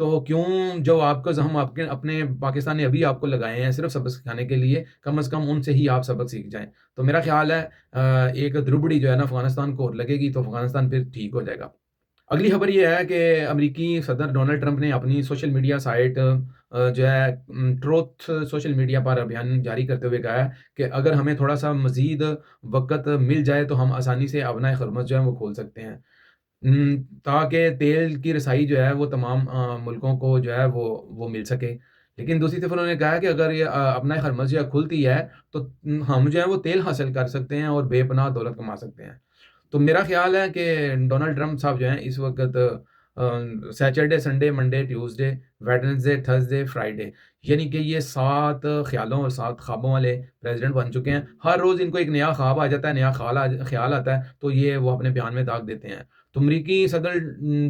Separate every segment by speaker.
Speaker 1: تو کیوں جو آپ کا ہم آپ کے اپنے پاکستان نے ابھی آپ کو لگائے ہیں صرف سبق سکھانے کے لیے، کم از کم ان سے ہی آپ سبق سیکھ جائیں۔ تو میرا خیال ہے ایک دھربڑی جو ہے نا افغانستان کو لگے گی تو افغانستان پھر ٹھیک ہو جائے گا۔ اگلی خبر یہ ہے کہ امریکی صدر ڈونلڈ ٹرمپ نے اپنی سوشل میڈیا سائٹ جو ہے ٹروتھ سوشل میڈیا پر ابھیان جاری کرتے ہوئے کہا ہے کہ اگر ہمیں تھوڑا سا مزید وقت مل جائے تو ہم آسانی سے ابنائے خرمز جو ہے وہ کھول سکتے ہیں، تاکہ تیل کی رسائی جو ہے وہ تمام ملکوں کو جو ہے وہ مل سکے۔ لیکن دوسری طرف انہوں نے کہا کہ اگر یہ ابنائے خرمز جو ہے کھلتی ہے تو ہم جو ہے وہ تیل حاصل کر سکتے ہیں اور بے پناہ دولت کما سکتے ہیں۔ تو میرا خیال ہے کہ ڈونلڈ ٹرمپ صاحب جو ہیں اس وقت Saturday, Sunday, Monday, Tuesday, Wednesday, Thursday, Friday, یعنی کہ یہ 7 خیالوں اور 7 خوابوں والے پریزیڈنٹ بن چکے ہیں۔ ہر روز ان کو ایک نیا خواب آ جاتا ہے، نیا خیال آتا ہے، تو یہ وہ اپنے بیان میں داغ دیتے ہیں۔ تو امریکی صدر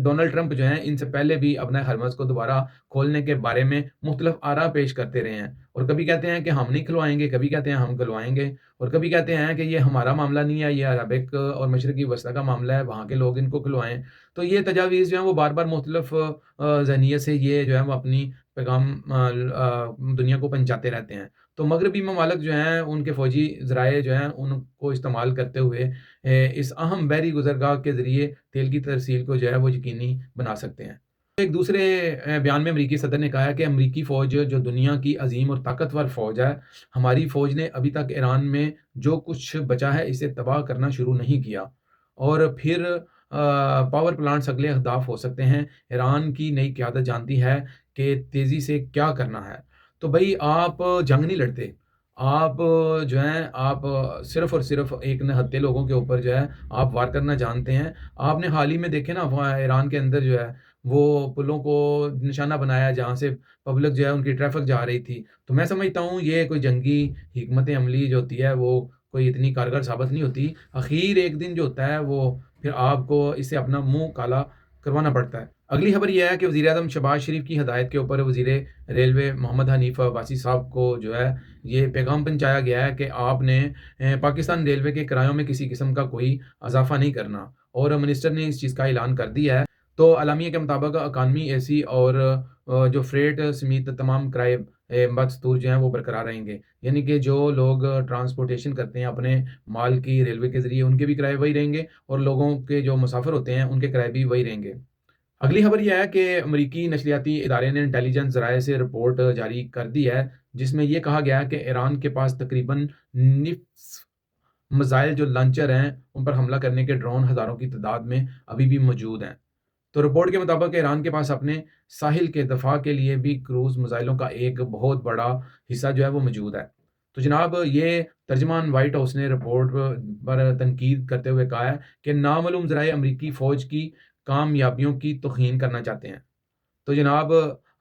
Speaker 1: ڈونلڈ ٹرمپ جو ہیں ان سے پہلے بھی اپنے خرمز کو دوبارہ کھولنے کے بارے میں مختلف آراء پیش کرتے رہے ہیں، اور کبھی کہتے ہیں کہ ہم نہیں کھلوائیں گے، کبھی کہتے ہیں ہم کھلوائیں گے، اور کبھی کہتے ہیں کہ یہ ہمارا معاملہ نہیں ہے، یہ عربک اور مشرقی وسطی کا معاملہ ہے، وہاں کے لوگ ان کو کھلوائیں۔ تو یہ تجاویز جو ہیں وہ بار بار مختلف ذہنیت سے یہ جو ہے وہ اپنی پیغام دنیا کو پہنچاتے رہتے ہیں۔ تو مغربی ممالک جو ہیں ان کے فوجی ذرائع جو ہیں ان کو استعمال کرتے ہوئے اس اہم بحری گزرگاہ کے ذریعے تیل کی ترسیل کو جو ہے وہ یقینی بنا سکتے ہیں۔ ایک دوسرے بیان میں امریکی صدر نے کہا ہے کہ امریکی فوج جو دنیا کی عظیم اور طاقتور فوج ہے، ہماری فوج نے ابھی تک ایران میں جو کچھ بچا ہے اسے تباہ کرنا شروع نہیں کیا، اور پھر پاور پلانٹس اگلے اہداف ہو سکتے ہیں۔ ایران کی نئی قیادت جانتی ہے کہ تیزی سے کیا کرنا ہے۔ تو بھائی آپ جنگ نہیں لڑتے، آپ جو ہیں آپ صرف اور صرف ایک نہتے لوگوں کے اوپر جو ہے آپ وار کرنا جانتے ہیں۔ آپ نے حال ہی میں دیکھے نا ایران کے اندر جو ہے وہ پلوں کو نشانہ بنایا جہاں سے پبلک جو ہے ان کی ٹریفک جا رہی تھی۔ تو میں سمجھتا ہوں یہ کوئی جنگی حکمت عملی جو ہوتی ہے وہ کوئی اتنی کارگر ثابت نہیں ہوتی، اخیر ایک دن جو ہوتا ہے وہ پھر آپ کو اس سے اپنا منہ کالا کروانا پڑتا ہے۔ اگلی خبر یہ ہے کہ وزیر اعظم شہباز شریف کی ہدایت کے اوپر وزیر ریلوے محمد حنیف عباسی صاحب کو جو ہے یہ پیغام پہنچایا گیا ہے کہ آپ نے پاکستان ریلوے کے کرایوں میں کسی قسم کا کوئی اضافہ نہیں کرنا، اور منسٹر نے اس چیز کا اعلان کر دیا ہے۔ تو اعلامیہ کے مطابق اکانومی اے سی اور جو فریٹ سمیت تمام کرائے بدستور جو ہیں وہ برقرار رہیں گے، یعنی کہ جو لوگ ٹرانسپورٹیشن کرتے ہیں اپنے مال کی ریلوے کے ذریعے ان کے بھی کرائے وہی رہیں گے، اور لوگوں کے جو مسافر ہوتے ہیں ان کے کرائے بھی وہی رہیں گے۔ اگلی خبر یہ ہے کہ امریکی نشریاتی ادارے نے انٹیلیجنس ذرائع سے رپورٹ جاری کر دی ہے جس میں یہ کہا گیا ہے کہ ایران کے پاس تقریباً نصف میزائل جو لانچر ہیں ان پر حملہ کرنے کے ڈرون ہزاروں کی تعداد میں ابھی بھی موجود ہیں۔ تو رپورٹ کے مطابق ایران کے پاس اپنے ساحل کے دفاع کے لیے بھی کروز میزائلوں کا ایک بہت بڑا حصہ جو ہے وہ موجود ہے۔ تو جناب یہ ترجمان وائٹ ہاؤس نے رپورٹ پر تنقید کرتے ہوئے کہا ہے کہ نامعلوم ذرائع امریکی فوج کی کامیابیوں کی توہین کرنا چاہتے ہیں۔ تو جناب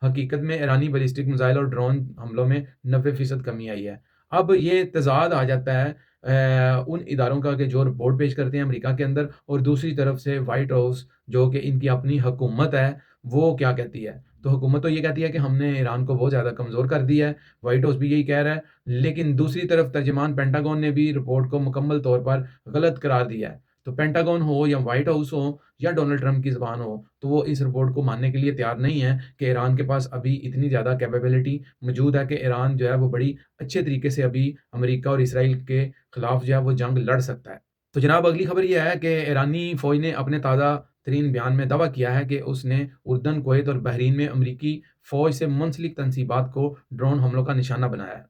Speaker 1: حقیقت میں ایرانی بیلسٹک میزائل اور ڈرون حملوں میں 90% کمی آئی ہے۔ اب یہ تضاد آ جاتا ہے ان اداروں کا کہ جو رپورٹ پیش کرتے ہیں امریکہ کے اندر، اور دوسری طرف سے وائٹ ہاؤس جو کہ ان کی اپنی حکومت ہے وہ کیا کہتی ہے۔ تو حکومت تو یہ کہتی ہے کہ ہم نے ایران کو بہت زیادہ کمزور کر دیا ہے، وائٹ ہاؤس بھی یہی کہہ رہا ہے، لیکن دوسری طرف ترجمان پینٹاگون نے بھی رپورٹ کو مکمل طور پر غلط قرار دیا ہے۔ تو پینٹاگون ہو یا وائٹ ہاؤس ہو یا ڈونلڈ ٹرمپ کی زبان ہو تو وہ اس رپورٹ کو ماننے کے لیے تیار نہیں ہے کہ ایران کے پاس ابھی اتنی زیادہ کیپیبلٹی موجود ہے کہ ایران جو ہے وہ بڑی اچھے طریقے سے ابھی امریکہ اور اسرائیل کے خلاف جو ہے وہ جنگ لڑ سکتا ہے۔ تو جناب اگلی خبر یہ ہے کہ ایرانی فوج نے اپنے تازہ ترین بیان میں دعویٰ کیا ہے کہ اس نے اردن، کویت اور بحرین میں امریکی فوج سے منسلک تنصیبات کو ڈرون حملوں کا نشانہ بنایا ہے۔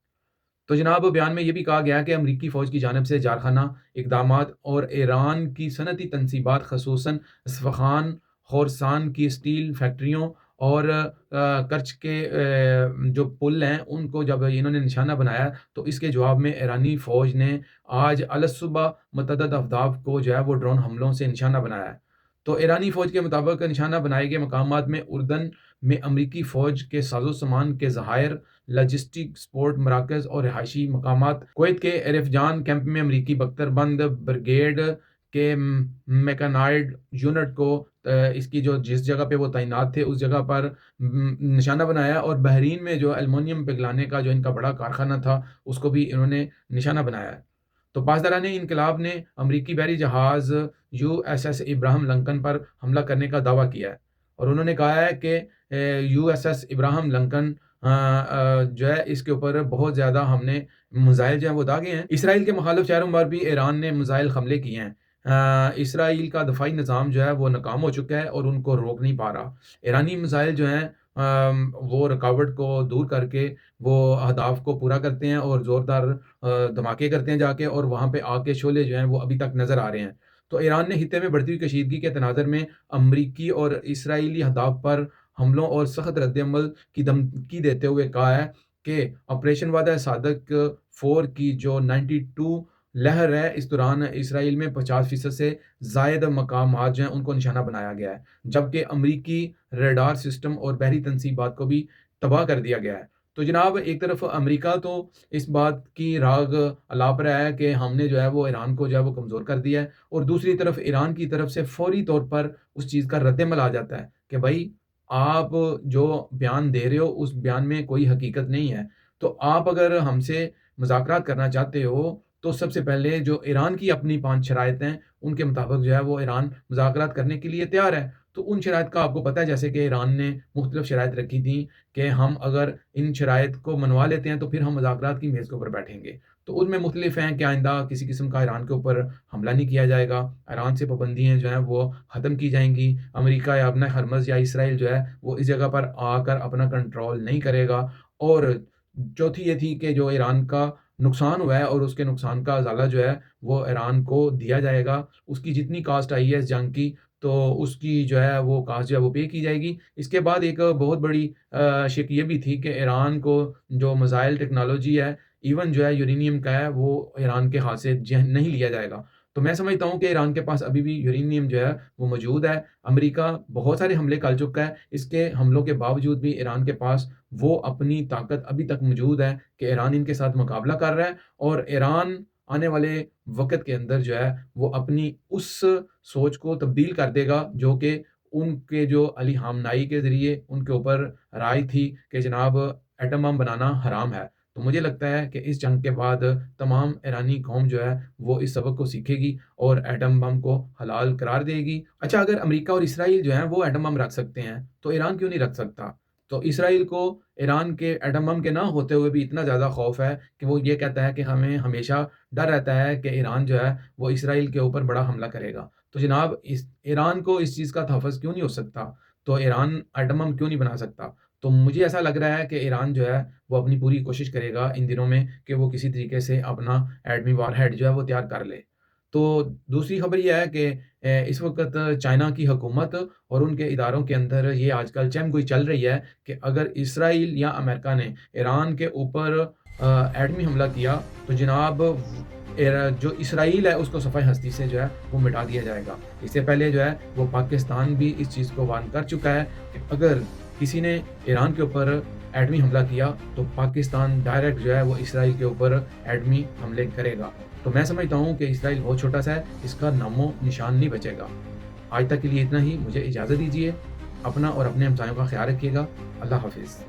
Speaker 1: تو جناب بیان میں یہ بھی کہا گیا کہ امریکی فوج کی جانب سے جارحانہ اقدامات اور ایران کی صنعتی تنصیبات خصوصاً اصفہان، خورسان کی اسٹیل فیکٹریوں اور کرچ کے جو پل ہیں ان کو جب انہوں نے نشانہ بنایا تو اس کے جواب میں ایرانی فوج نے آج الصبح متعدد اہداف کو جو ہے وہ ڈرون حملوں سے نشانہ بنایا ہے۔ تو ایرانی فوج کے مطابق نشانہ بنائے گئے مقامات میں اردن میں امریکی فوج کے ساز و سامان کے ذخائر، لاجسٹک سپورٹ مراکز اور رہائشی مقامات، کویت کے عرف جان کیمپ میں امریکی بختر بند بریگیڈ کے میکانائڈ یونٹ کو اس کی جو جس جگہ پہ وہ تعینات تھے اس جگہ پر نشانہ بنایا، اور بحرین میں جو ایلومینیم پگھلانے کا جو ان کا بڑا کارخانہ تھا اس کو بھی انہوں نے نشانہ بنایا ہے۔ تو پاسداران انقلاب نے امریکی بحری جہاز USS ابراہم لنکن پر حملہ کرنے کا دعویٰ کیا ہے، اور انہوں نے کہا ہے کہ USS ابراہم لنکن جو ہے اس کے اوپر بہت زیادہ ہم نے میزائل جو ہیں وہ داغے ہیں۔ اسرائیل کے مخالف شہروں پر بھی ایران نے میزائل حملے کیے ہیں۔ اسرائیل کا دفاعی نظام جو ہے وہ ناکام ہو چکا ہے اور ان کو روک نہیں پا رہا۔ ایرانی میزائل جو ہیں وہ رکاوٹ کو دور کر کے وہ اہداف کو پورا کرتے ہیں اور زوردار دھماکے کرتے ہیں جا کے، اور وہاں پہ آگ کے شعلے جو ہیں وہ ابھی تک نظر آ رہے ہیں۔ تو ایران نے خطے میں بڑھتی ہوئی کشیدگی کے تناظر میں امریکی اور اسرائیلی اہداف پر حملوں اور سخت رد عمل کی دھمکی دیتے ہوئے کہا ہے کہ آپریشن وعدہ صادق 4 کی جو 92 لہر ہے، اس دوران اسرائیل میں 50% سے زائد مقامات جو ہیں ان کو نشانہ بنایا گیا ہے، جبکہ امریکی ریڈار سسٹم اور بحری تنصیبات کو بھی تباہ کر دیا گیا ہے۔ تو جناب ایک طرف امریکہ تو اس بات کی راگ الاپ رہا ہے کہ ہم نے جو ہے وہ ایران کو جو ہے وہ کمزور کر دیا ہے، اور دوسری طرف ایران کی طرف سے فوری طور پر اس چیز کا رد عمل آ جاتا ہے کہ بھائی آپ جو بیان دے رہے ہو اس بیان میں کوئی حقیقت نہیں ہے، تو آپ اگر ہم سے مذاکرات کرنا چاہتے ہو تو سب سے پہلے جو ایران کی اپنی 5 شرائط ہیں ان کے مطابق جو ہے وہ ایران مذاکرات کرنے کے لیے تیار ہے۔ تو ان شرائط کا آپ کو پتہ ہے، جیسے کہ ایران نے مختلف شرائط رکھی تھیں کہ ہم اگر ان شرائط کو منوا لیتے ہیں تو پھر ہم مذاکرات کی میز کے اوپر بیٹھیں گے۔ تو ان میں مختلف ہیں کہ آئندہ کسی قسم کا ایران کے اوپر حملہ نہیں کیا جائے گا، ایران سے پابندیاں جو ہیں وہ ختم کی جائیں گی، امریکہ یا اپنا ہرمز یا اسرائیل جو ہے وہ اس جگہ پر آ کر اپنا کنٹرول نہیں کرے گا، اور چوتھی یہ تھی کہ جو ایران کا نقصان ہوا ہے اور اس کے نقصان کا ازالہ جو ہے وہ ایران کو دیا جائے گا، اس کی جتنی کاسٹ آئی ہے اس جنگ کی تو اس کی جو ہے وہ کاسٹ جو ہے وہ پے کی جائے گی۔ اس کے بعد ایک بہت بڑی شک یہ بھی تھی کہ ایران کو جو میزائل ٹیکنالوجی ہے، ایون جو ہے یورینیم کا ہے، وہ ایران کے ہاتھ سے نہیں لیا جائے گا۔ تو میں سمجھتا ہوں کہ ایران کے پاس ابھی بھی یورینیم جو ہے وہ موجود ہے۔ امریکہ بہت سارے حملے کر چکا ہے، اس کے حملوں کے باوجود بھی ایران کے پاس وہ اپنی طاقت ابھی تک موجود ہے کہ ایران ان کے ساتھ مقابلہ کر رہا ہے، اور ایران آنے والے وقت کے اندر جو ہے وہ اپنی اس سوچ کو تبدیل کر دے گا جو کہ ان کے جو علی خامنائی کے ذریعے ان کے اوپر رائے تھی کہ جناب ایٹم بم بنانا حرام ہے۔ تو مجھے لگتا ہے کہ اس جنگ کے بعد تمام ایرانی قوم جو ہے وہ اس سبق کو سیکھے گی اور ایٹم بم کو حلال قرار دے گی۔ اچھا، اگر امریکہ اور اسرائیل جو ہیں وہ ایٹم بم رکھ سکتے ہیں تو ایران کیوں نہیں رکھ سکتا؟ تو اسرائیل کو ایران کے ایٹم بم کے نہ ہوتے ہوئے بھی اتنا زیادہ خوف ہے کہ وہ یہ کہتا ہے کہ ہمیں ہمیشہ ڈر رہتا ہے کہ ایران جو ہے وہ اسرائیل کے اوپر بڑا حملہ کرے گا۔ تو جناب ایران کو اس چیز کا تحفظ کیوں نہیں ہو سکتا؟ تو ایران ایٹم بم کیوں نہیں بنا سکتا؟ تو مجھے ایسا لگ رہا ہے کہ ایران جو ہے وہ اپنی پوری کوشش کرے گا ان دنوں میں کہ وہ کسی طریقے سے اپنا ایٹمی وار ہیڈ جو ہے وہ تیار کر لے۔ تو دوسری خبر یہ ہے کہ اس وقت چائنا کی حکومت اور ان کے اداروں کے اندر یہ آج کل چہم گوئی چل رہی ہے کہ اگر اسرائیل یا امریکہ نے ایران کے اوپر ایٹمی حملہ کیا تو جناب جو اسرائیل ہے اس کو صفحہ ہستی سے جو ہے وہ مٹا دیا جائے گا۔ اس سے پہلے جو ہے وہ پاکستان بھی اس چیز کو وارن کر چکا ہے کہ اگر کسی نے ایران کے اوپر ایٹمی حملہ کیا تو پاکستان ڈائریکٹ جو ہے وہ اسرائیل کے اوپر ایٹمی حملے کرے گا۔ تو میں سمجھتا ہوں کہ اسرائیل بہت چھوٹا سا ہے، اس کا نام و نشان نہیں بچے گا۔ آج تک کے لیے اتنا ہی، مجھے اجازت دیجیے، اپنا اور اپنے ہمسایوں کا خیال رکھیے گا۔ اللہ حافظ۔